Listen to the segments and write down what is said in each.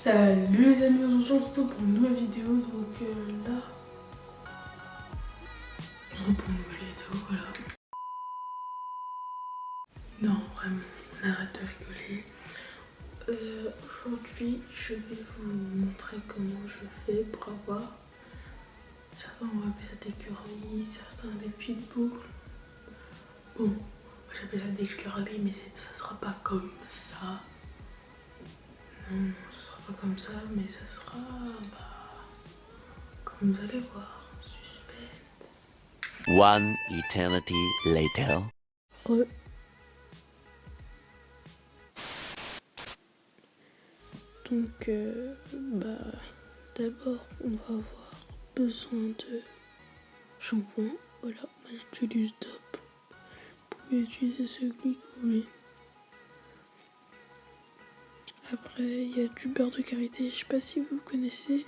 Salut les amis, aujourd'hui on se retrouve pour une nouvelle vidéo. Donc là, on se retrouve pour une nouvelle vidéo, voilà. Non, vraiment, on arrête de rigoler. Aujourd'hui, je vais vous montrer comment je fais pour avoir, certains vont appeler ça des curly, certains des pitbulls. Bon, moi j'appelle ça des curly, mais ça sera pas comme ça. Non, ça sera pas comme ça, mais ça sera, comme vous allez voir, suspense. One eternity later. Donc, d'abord, on va avoir besoin de shampoing. Voilà, moi j'utilise Dove. Vous pouvez utiliser celui que vous voulez. Après, il y a du beurre de karité. Je sais pas si vous connaissez.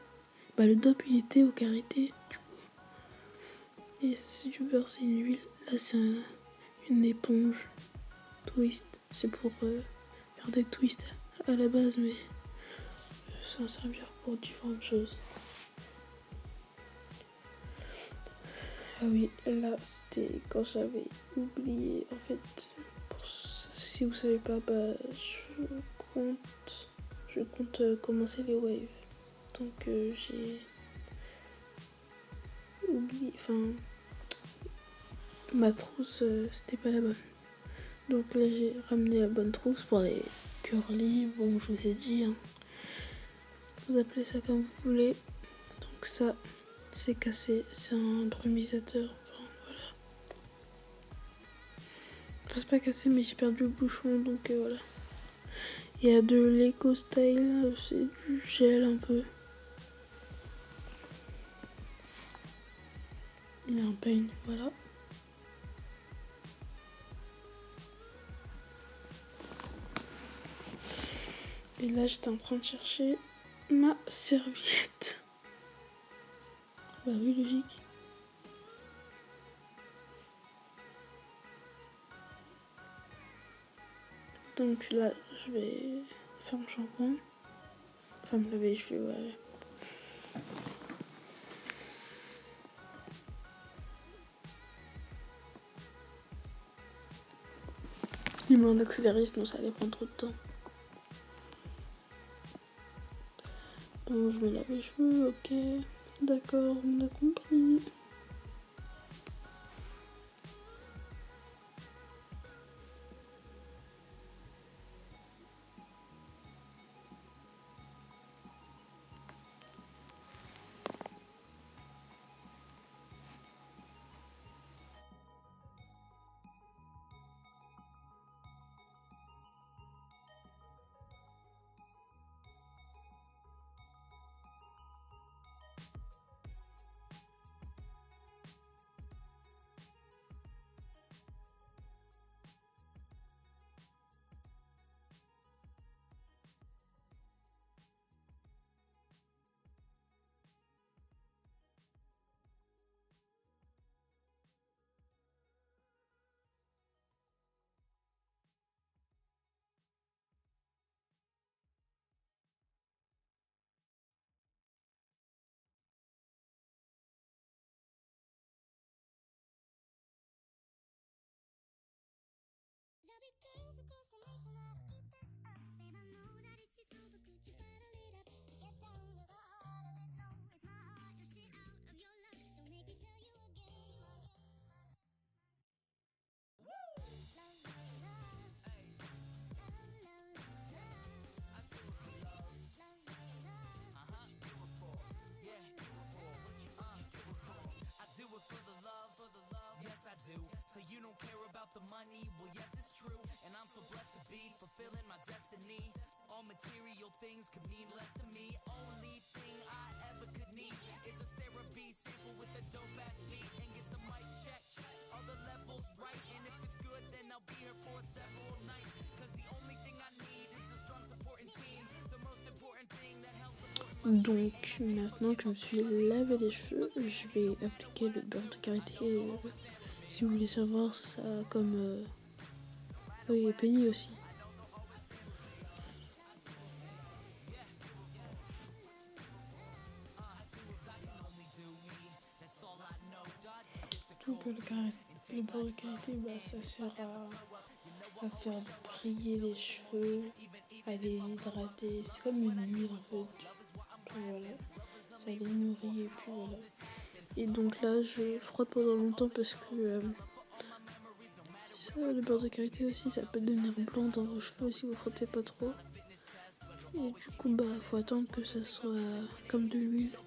Le Dove, il était au karité, du coup. Et c'est du beurre, c'est une huile. Là, c'est une éponge twist. C'est pour faire des twists à la base, mais ça va servir pour différentes choses. Ah oui, là c'était quand j'avais oublié. En fait, si vous savez pas, je compte commencer les waves. Donc j'ai oublié, ma trousse c'était pas la bonne. Donc là j'ai ramené la bonne trousse pour les curly. Bon, je vous ai dit, hein, vous appelez ça comme vous voulez. Donc ça, c'est cassé, c'est un brumisateur. Voilà. Enfin, c'est pas cassé, mais j'ai perdu le bouchon, donc voilà. Il y a de l'Eco Style, c'est du gel un peu. Il y a un peigne, voilà. Et là, j'étais en train de chercher ma serviette. Bah oui, logique. Donc là, je vais faire mon shampoing. Enfin, me laver les cheveux, ouais. Il m'en accéléré, sinon ça allait prendre trop de temps. Donc je me lave les cheveux, ok. D'accord, on a compris. So you don't care about the money, well yes it's true. And I'm so blessed to be fulfilling my destiny. All material things could mean less to me. Only thing I ever could need is a Sarah B sample with a dope ass beat. And get the mic check, all the levels right. And if it's good then I'll be here for several nights. Cause the only thing I need is a strong supporting team. The most important thing that helps support my dream. Donc maintenant que je me suis lavé les cheveux, je vais appliquer le beurre de karité. Si vous voulez savoir ça, comme oui, et peigné aussi. le beurre de karité, bah, ça sert à faire briller les cheveux, à les hydrater. C'est comme une huile en fait. Puis voilà, ça les nourrit et puis voilà. Et donc là, je frotte pendant longtemps parce que le beurre de karité aussi, ça peut devenir blanc dans vos cheveux si vous frottez pas trop. Et du coup, bah, faut attendre que ça soit comme de l'huile.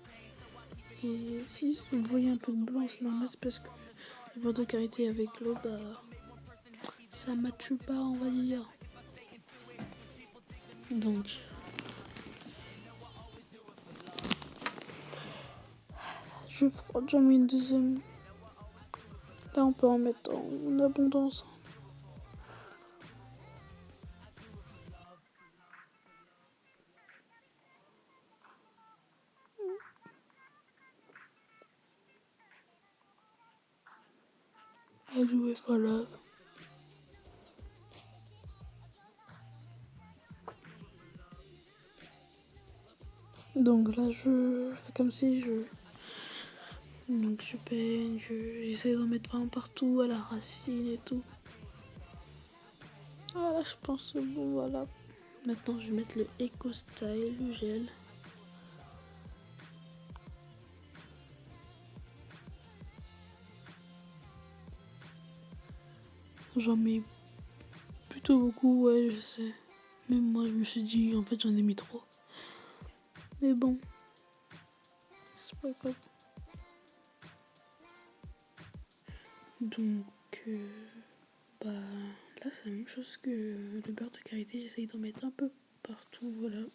Et si vous voyez un peu de blanc, c'est normal, c'est parce que le beurre de karité avec l'eau, bah, ça matche pas, on va dire. Donc, je frotte, j'en mets une deuxième. Là, on peut en mettre en abondance. À jouer, voilà. Donc là, je fais comme si je... Donc je peigne, j'essaie d'en mettre vraiment partout, à la racine et tout. Voilà, je pense que bon, voilà. Maintenant, je vais mettre le Eco Style, le gel. J'en mets plutôt beaucoup, ouais, je sais. Même moi, je me suis dit, en fait, j'en ai mis trop. Mais bon, c'est pas grave. Donc, bah, là, c'est la même chose que le beurre de karité. J'essaye d'en mettre un peu partout, voilà.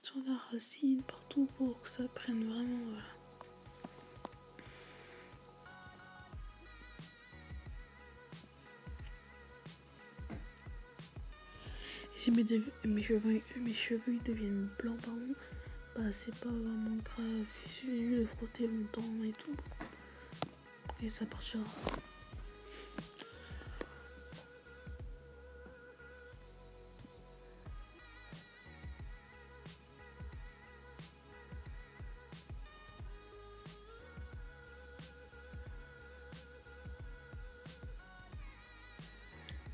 Sur la racine, partout, pour que ça prenne vraiment, voilà. Et si mes cheveux ils deviennent blancs, pardon, bah c'est pas vraiment grave. Il suffit juste de frotter longtemps et tout. Et ça partira.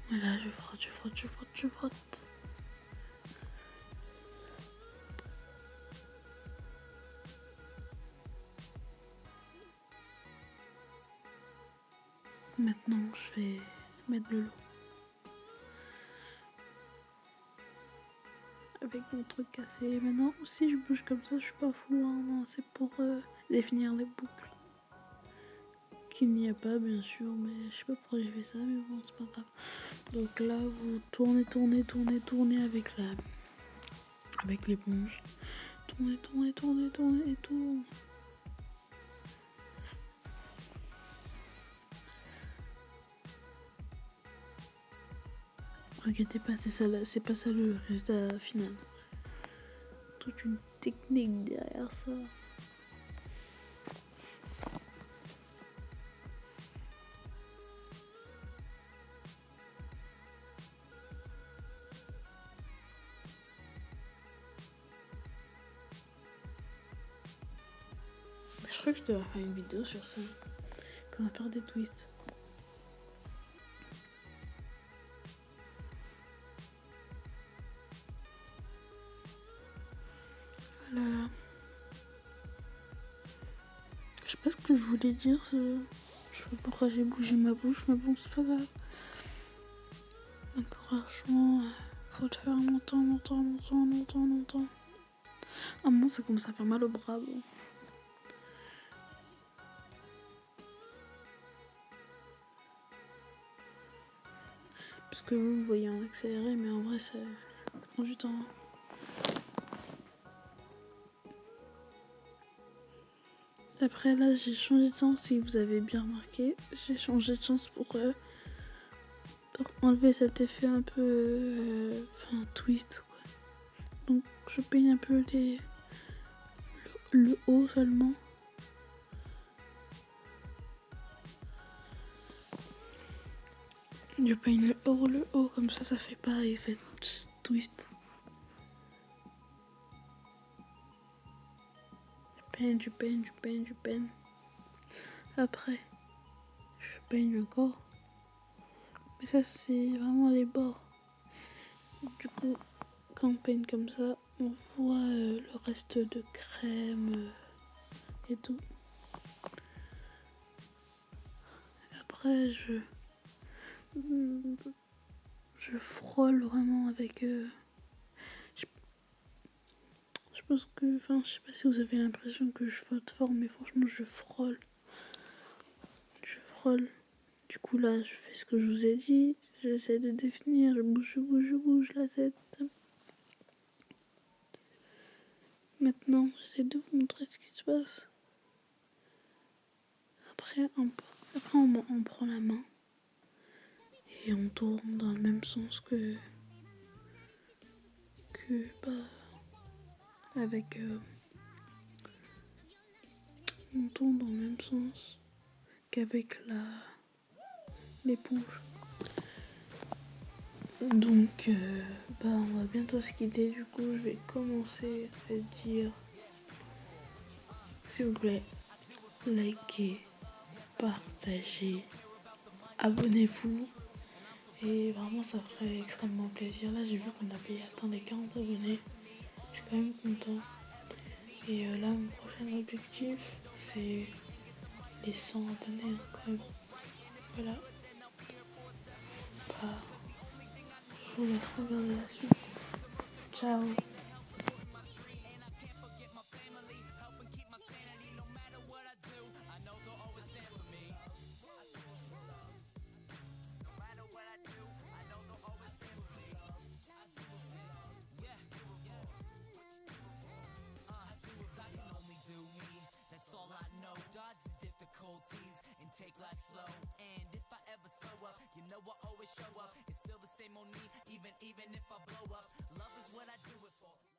Voilà, je frotte, je frotte, je frotte, je frotte. Maintenant, je vais mettre de l'eau. Avec mon truc cassé. Maintenant, si je bouge comme ça, je suis pas fou. Hein. Non, c'est pour définir les boucles. Qu'il n'y a pas, bien sûr, mais je sais pas pourquoi j'ai fait ça, mais bon, c'est pas grave. Donc là, vous tournez, tournez, tournez, tournez avec l'éponge. Tournez, tournez, tournez, tournez et tournez. Regardez pas, c'est pas ça le résultat final. Toute une technique derrière ça. Je crois que je dois faire une vidéo sur ça. Quand on va faire des twists. Voilà. Je sais pas ce que je voulais dire. Je sais pas pourquoi j'ai bougé ma bouche, mais bon, c'est pas grave. Encouragement, faut le faire longtemps, longtemps, longtemps, longtemps, longtemps. À un moment, ça commence à faire mal au bras. Bon. Parce que vous voyez en accéléré, mais en vrai, ça prend du temps. Après, là, j'ai changé de sens, si vous avez bien remarqué. J'ai changé de sens pour enlever cet effet un peu... twist, quoi. Donc, je peigne un peu le haut seulement. Je peigne le haut, comme ça fait pas effet twist. Je peigne. Après, peigne encore. Mais ça, c'est vraiment les bords. Du coup, quand on peigne comme ça, on voit le reste de crème et tout. Après, je frôle vraiment avec... je pense que... Enfin, je sais pas si vous avez l'impression que je frotte fort, mais franchement, je frôle. Je frôle. Du coup, là, je fais ce que je vous ai dit. J'essaie de définir, je bouge la tête. Maintenant, j'essaie de vous montrer ce qui se passe. Après, on prend la main et on tourne dans le même sens que avec... on tourne dans le même sens qu'avec l'éponge. Donc, on va bientôt se quitter. Du coup, je vais commencer à dire, s'il vous plaît, likez, partagez, abonnez-vous. Et vraiment, ça ferait extrêmement plaisir. Là, j'ai vu qu'on avait atteint les 40 abonnés. Je suis quand même content. Et là, mon prochain objectif, c'est les 100 abonnés, quand même. Voilà. Je vous laisse regarder la suite. Ciao.